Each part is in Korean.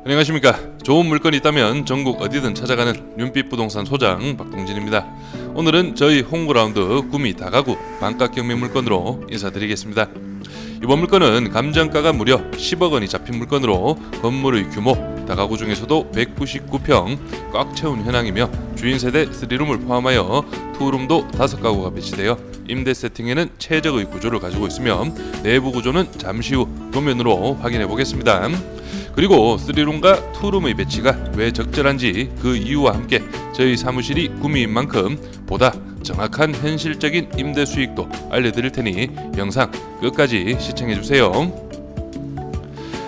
안녕하십니까. 좋은 물건이 있다면 전국 어디든 찾아가는 윤빛부동산 소장 박동진입니다. 오늘은 저희 홈그라운드 구미 다가구 반가 경매 물건으로 인사드리겠습니다. 이번 물건은 감정가가 무려 10억 원이 잡힌 물건으로 건물의 규모 다가구 중에서도 199평 꽉 채운 현황이며 주인 세대 3룸을 포함하여 투룸도 5가구가 배치되어 임대 세팅에는 최적의 구조를 가지고 있으며 내부 구조는 잠시 후 도면으로 확인해 보겠습니다. 그리고 3룸과 2룸의 배치가 왜 적절한지 그 이유와 함께 저희 사무실이 구미인 만큼 보다 정확한 현실적인 임대 수익도 알려드릴 테니 영상 끝까지 시청해주세요.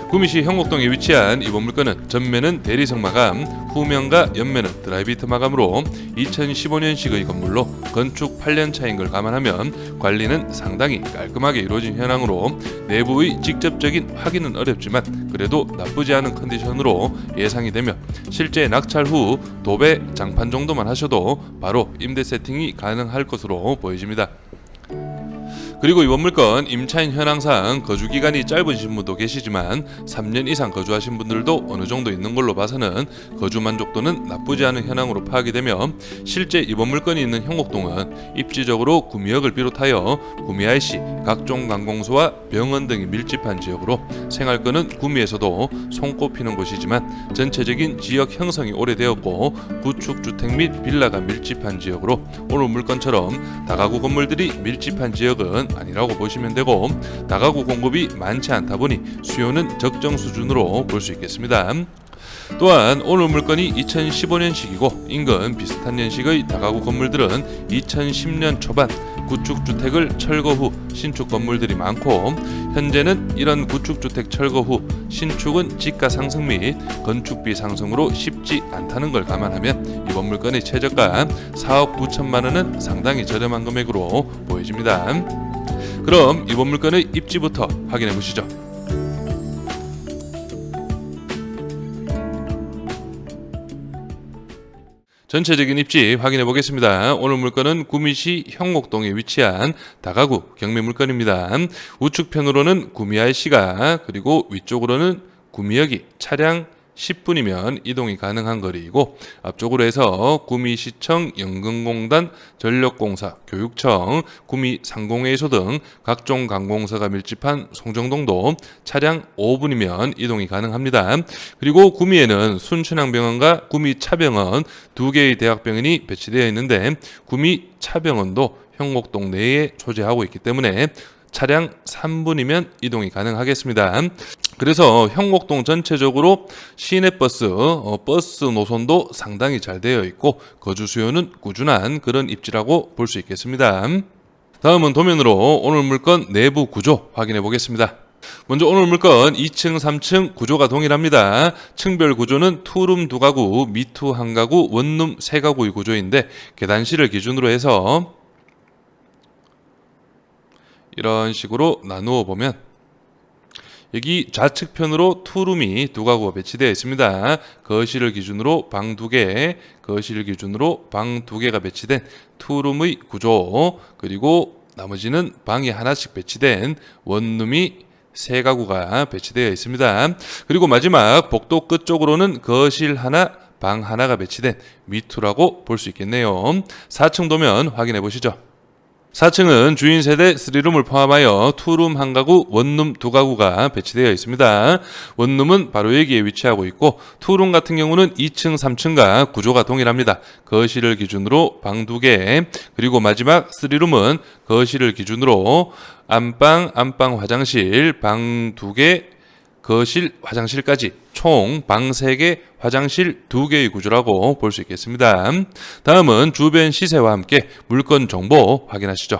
구미시 형곡동에 위치한 이번 물건은 전면은 대리석 마감, 후면과 옆면은 드라이비트 마감으로 2015년식의 건물로 건축 8년 차인 걸 감안하면 관리는 상당히 깔끔하게 이루어진 현황으로 내부의 직접적인 확인은 어렵지만 그래도 나쁘지 않은 컨디션으로 예상이 되며 실제 낙찰 후 도배, 장판 정도만 하셔도 바로 임대 세팅이 가능할 것으로 보여집니다. 그리고 이번 물건 임차인 현황상 거주기간이 짧으신 분도 계시지만 3년 이상 거주하신 분들도 어느 정도 있는 걸로 봐서는 거주 만족도는 나쁘지 않은 현황으로 파악이 되며 실제 이번 물건이 있는 형곡동은 입지적으로 구미역을 비롯하여 구미 IC, 각종 관공서와 병원 등이 밀집한 지역으로 생활권은 구미에서도 손꼽히는 곳이지만 전체적인 지역 형성이 오래되었고 구축주택 및 빌라가 밀집한 지역으로 오늘 물건처럼 다가구 건물들이 밀집한 지역은 아니라고 보시면 되고 다가구 공급이 많지 않다 보니 수요는 적정 수준으로 볼 수 있겠습니다. 또한 오늘 물건이 2015년식이고 인근 비슷한 년식의 다가구 건물들은 2010년 초반 구축주택을 철거 후 신축 건물들이 많고 현재는 이런 구축주택 철거 후 신축은 지가 상승 및 건축비 상승으로 쉽지 않다는 걸 감안하면 이번 물건의 최저가 4억 9천만 원은 상당히 저렴한 금액으로 보여집니다. 그럼 이번 물건의 입지부터 확인해 보시죠. 전체적인 입지 확인해 보겠습니다. 오늘 물건은 구미시 형곡동에 위치한 다가구 경매 물건입니다. 우측편으로는 구미 IC가 그리고 위쪽으로는 구미역이 차량 10분이면 이동이 가능한 거리이고 앞쪽으로 해서 구미시청, 연금공단, 전력공사, 교육청, 구미상공회의소 등 각종 관공서가 밀집한 송정동도 차량 5분이면 이동이 가능합니다. 그리고 구미에는 순천향병원과 구미차병원 2개의 대학병원이 배치되어 있는데 구미차병원도 형곡동 내에 소재하고 있기 때문에 차량 3분이면 이동이 가능하겠습니다. 그래서 형곡동 전체적으로 시내버스, 버스 노선도 상당히 잘 되어 있고 거주 수요는 꾸준한 그런 입지라고 볼 수 있겠습니다. 다음은 도면으로 오늘 물건 내부 구조 확인해 보겠습니다. 먼저 오늘 물건 2층, 3층 구조가 동일합니다. 층별 구조는 투룸 2가구, 미투 1가구, 원룸 3가구의 구조인데 계단실을 기준으로 해서 이런 식으로 나누어 보면 여기 좌측편으로 투룸이 2가구가 배치되어 있습니다. 거실을 기준으로 방 2개, 거실 기준으로 방 2개가 배치된 투룸의 구조, 그리고 나머지는 방이 하나씩 배치된 원룸이 3가구가 배치되어 있습니다. 그리고 마지막 복도 끝쪽으로는 거실 하나, 방 하나가 배치된 미투라고 볼 수 있겠네요. 4층 도면 확인해 보시죠. 4층은 주인 세대 3룸을 포함하여 투룸 1가구, 원룸 2가구가 배치되어 있습니다. 원룸은 바로 여기에 위치하고 있고 투룸 같은 경우는 2층, 3층과 구조가 동일합니다. 거실을 기준으로 방 2개, 그리고 마지막 3룸은 거실을 기준으로 안방, 안방 화장실, 방 2개, 거실, 화장실까지 총 방 3개, 화장실 2개의 구조라고 볼 수 있겠습니다. 다음은 주변 시세와 함께 물건 정보 확인하시죠.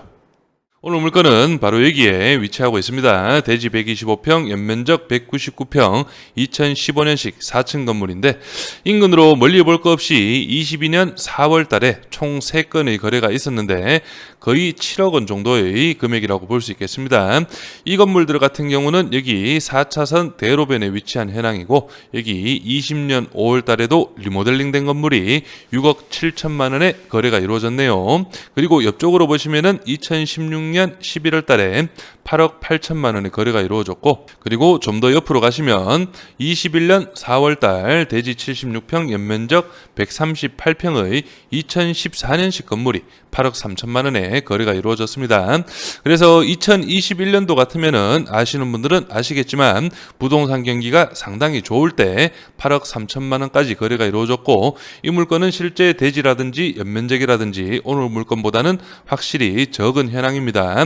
오늘 물건은 바로 여기에 위치하고 있습니다. 대지 125평, 연면적 199평, 2015년식 4층 건물인데 인근으로 멀리 볼 것 없이 22년 4월 달에 총 3건의 거래가 있었는데 거의 7억 원 정도의 금액이라고 볼 수 있겠습니다. 이 건물들 같은 경우는 여기 4차선 대로변에 위치한 현황이고 여기 20년 5월 달에도 리모델링 된 건물이 6억 7천만 원에 거래가 이루어졌네요. 그리고 옆쪽으로 보시면은 2016년 2016년 11월 달에 8억 8천만 원의 거래가 이루어졌고, 그리고 좀 더 옆으로 가시면 21년 4월 달 대지 76평 연면적 138평의 2014년식 건물이 8억 3천만 원에 거래가 이루어졌습니다. 그래서 2021년도 같으면은 아시는 분들은 아시겠지만 부동산 경기가 상당히 좋을 때 8억 3천만 원까지 거래가 이루어졌고, 이 물건은 실제 대지라든지 연면적이라든지 오늘 물건보다는 확실히 적은 현황입니다.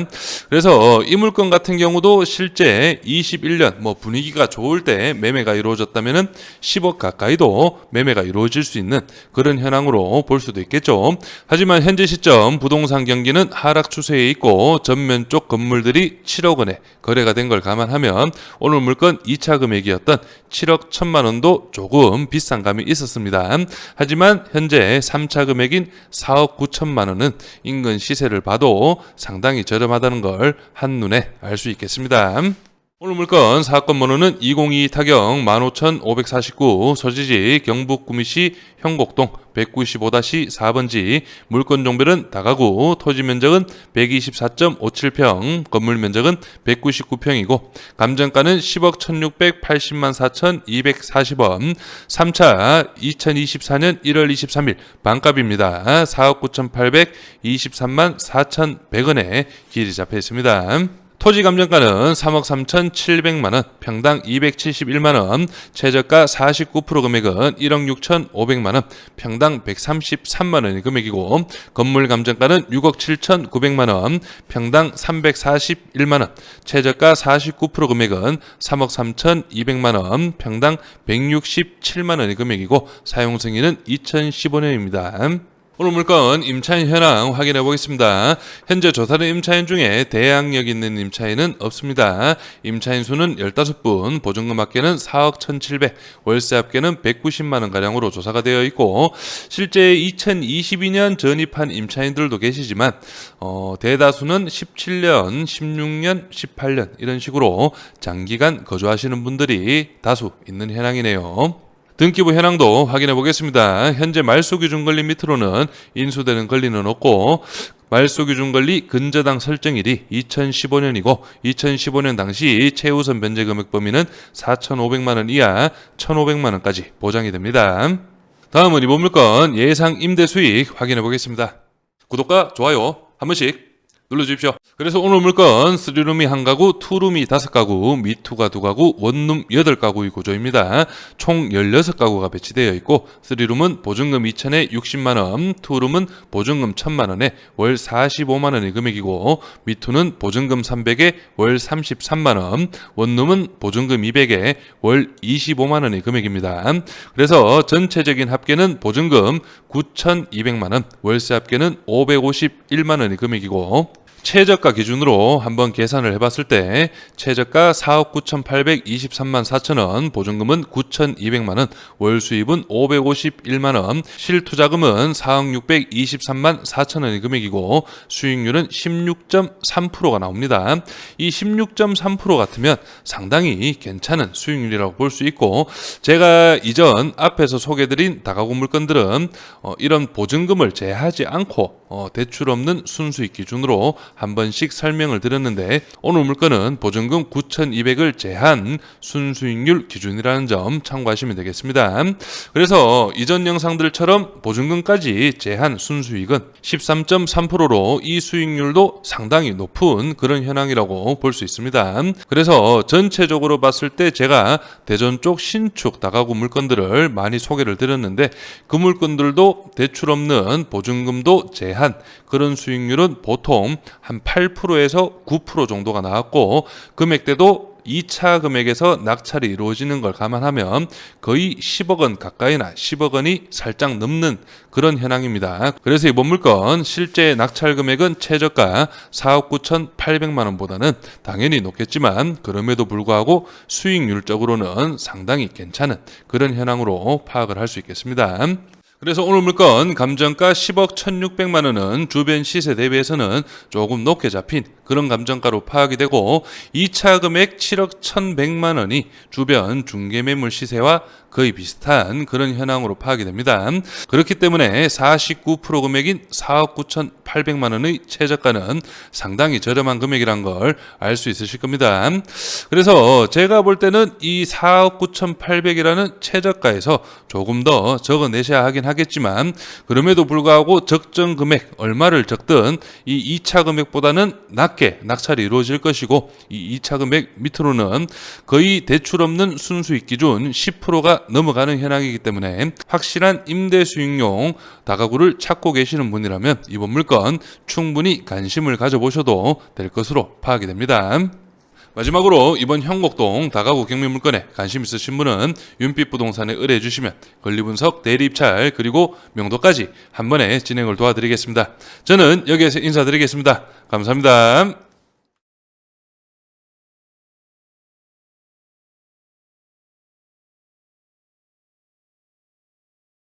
그래서 이 물건 같은 경우도 실제 21년 분위기가 좋을 때 매매가 이루어졌다면은 10억 가까이도 매매가 이루어질 수 있는 그런 현황으로 볼 수도 있겠죠. 하지만 현재 시점 부동산 경기는 하락 추세에 있고 전면 쪽 건물들이 7억 원에 거래가 된 걸 감안하면 오늘 물건 2차 금액이었던 7억 1천만 원도 조금 비싼 감이 있었습니다. 하지만 현재 3차 금액인 4억 9천만 원은 인근 시세를 봐도 상당히 저렴하다는 걸 한눈에 알 수 있겠습니다. 오늘 물건 사건 번호는 202 타경 15549, 소지지 경북 구미시 형곡동 195-4번지, 물건 종별은 다가구, 토지 면적은 124.57평, 건물 면적은 199평이고 감정가는 10억 1680만 4240원, 3차 2024년 1월 23일 반값입니다. 4억 9823만 4100원에 기일이 잡혀 있습니다. 토지 감정가는 3억 3,700만원, 평당 271만원, 최저가 49% 금액은 1억 6,500만원, 평당 133만원의 금액이고, 건물 감정가는 6억 7,900만원, 평당 341만원, 최저가 49% 금액은 3억 3,200만원, 평당 167만원의 금액이고, 사용 승인은 2015년입니다. 오늘 물건 임차인 현황 확인해 보겠습니다. 현재 조사된 임차인 중에 대항력 있는 임차인은 없습니다. 임차인 수는 15분, 보증금 합계는 4억 1,700, 월세 합계는 190만원가량으로 조사가 되어 있고, 실제 2022년 전입한 임차인들도 계시지만 대다수는 17년, 16년, 18년 이런 식으로 장기간 거주하시는 분들이 다수 있는 현황이네요. 등기부 현황도 확인해 보겠습니다. 현재 말소기준 권리 밑으로는 인수되는 권리는 없고, 말소기준 권리 근저당 설정일이 2015년이고 2015년 당시 최우선 변제 금액 범위는 4,500만원 이하 1,500만원까지 보장이 됩니다. 다음은 이번 물건 예상 임대 수익 확인해 보겠습니다. 구독과 좋아요 한 번씩 눌러주십시오. 그래서 오늘 물건 3룸이 1가구, 2룸이 5가구, 미투가 2가구, 원룸 8가구의 구조입니다. 총 16가구가 배치되어 있고, 3룸은 보증금 2천에 60만원, 2룸은 보증금 1,000만원에 월 45만원의 금액이고, 미투는 보증금 300에 월 33만원, 원룸은 보증금 200에 월 25만원의 금액입니다. 그래서 전체적인 합계는 보증금 9,200만원, 월세 합계는 551만원의 금액이고, 최저가 기준으로 한번 계산을 해봤을 때 최저가 4억 9,823만 4천원, 보증금은 9,200만원, 월 수입은 551만원, 실투자금은 4억 623만 4천원의 금액이고 수익률은 16.3%가 나옵니다. 이 16.3% 같으면 상당히 괜찮은 수익률이라고 볼 수 있고, 제가 이전 앞에서 소개해드린 다가구 물건들은 이런 보증금을 제하지 않고 대출 없는 순수익 기준으로 한 번씩 설명을 드렸는데, 오늘 물건은 보증금 9,200을 제한 순수익률 기준이라는 점 참고하시면 되겠습니다. 그래서 이전 영상들처럼 보증금까지 제한 순수익은 13.3%로 이 수익률도 상당히 높은 그런 현황이라고 볼 수 있습니다. 그래서 전체적으로 봤을 때 제가 대전 쪽 신축 다가구 물건들을 많이 소개를 드렸는데, 그 물건들도 대출 없는 보증금도 제한, 그런 수익률은 보통 한 8%에서 9% 정도가 나왔고, 금액대도 2차 금액에서 낙찰이 이루어지는 걸 감안하면 거의 10억 원 가까이나 10억 원이 살짝 넘는 그런 현황입니다. 그래서 이번 물건 실제 낙찰 금액은 최저가 4억 9,800만 원보다는 당연히 높겠지만, 그럼에도 불구하고 수익률적으로는 상당히 괜찮은 그런 현황으로 파악을 할 수 있겠습니다. 그래서 오늘 물건 감정가 10억 1,600만 원은 주변 시세 대비해서는 조금 높게 잡힌 그런 감정가로 파악이 되고 2차 금액 7억 1,100만 원이 주변 중개 매물 시세와 거의 비슷한 그런 현황으로 파악이 됩니다. 그렇기 때문에 49% 금액인 4억 9,800만 원의 최저가는 상당히 저렴한 금액이란 걸 알 수 있으실 겁니다. 그래서 제가 볼 때는 이 4억 9,800이라는 최저가에서 조금 더 적어내셔야 하긴 하겠지만 그럼에도 불구하고 적정 금액 얼마를 적든 이 2차 금액보다는 낮게 낙찰이 이루어질 것이고 이 2차 금액 밑으로는 거의 대출 없는 순수익 기준 10%가 넘어가는 현황이기 때문에 확실한 임대 수익용 다가구를 찾고 계시는 분이라면 이번 물건 충분히 관심을 가져보셔도 될 것으로 파악이 됩니다. 마지막으로 이번 형곡동 다가구 경매 물건에 관심 있으신 분은 윤빛부동산에 의뢰해 주시면 권리분석, 대리입찰 그리고 명도까지 한 번에 진행을 도와드리겠습니다. 저는 여기에서 인사드리겠습니다. 감사합니다.